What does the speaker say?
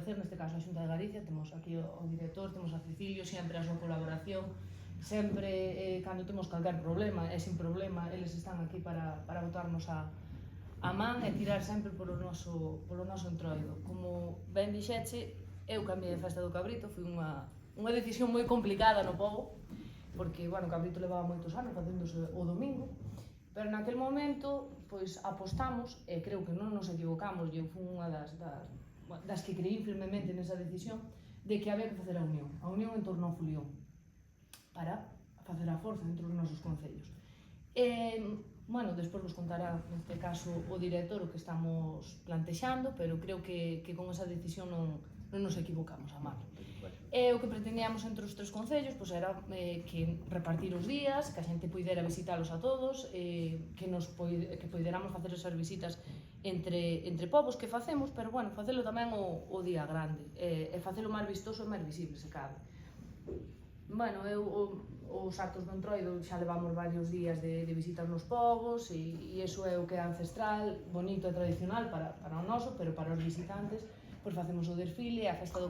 agradecer, neste caso, a Xunta de Galicia, temos aquí o director, temos a Cecilio, sempre a súa colaboración, sempre, cando temos calquer problema, e sin problema, eles están aquí para botarnos a man e tirar sempre polo noso entroido. Como ben dixeche, eu cambiei a festa do cabrito, foi unha decisión moi complicada no pobo, porque, bueno, o cabrito levaba moitos anos facéndose o domingo, pero naquel momento, pois, apostamos, e creo que non nos equivocamos, e eu fui unha das que creí firmemente nesa decisión, de que había que facer a unión en torno ao Fulión, para facer a forza entre os nosos concellos. Bueno, despois vos contará, neste caso, o director o que estamos plantexando, pero creo que con esa decisión non nos equivocamos a mal. O que pretendíamos entre os tres concellos era que repartir os días, que a xente poidera visitalos a todos, que poideramos facer esas visitas entre povos que facemos, pero, bueno, facelo tamén o día grande, e facelo máis vistoso e máis visible, se cabe. Bueno, os actos do entroido xa levamos varios días de visitas nos povos, e iso é o que é ancestral, bonito e tradicional para o noso, pero para os visitantes, pois facemos o desfile, a festa do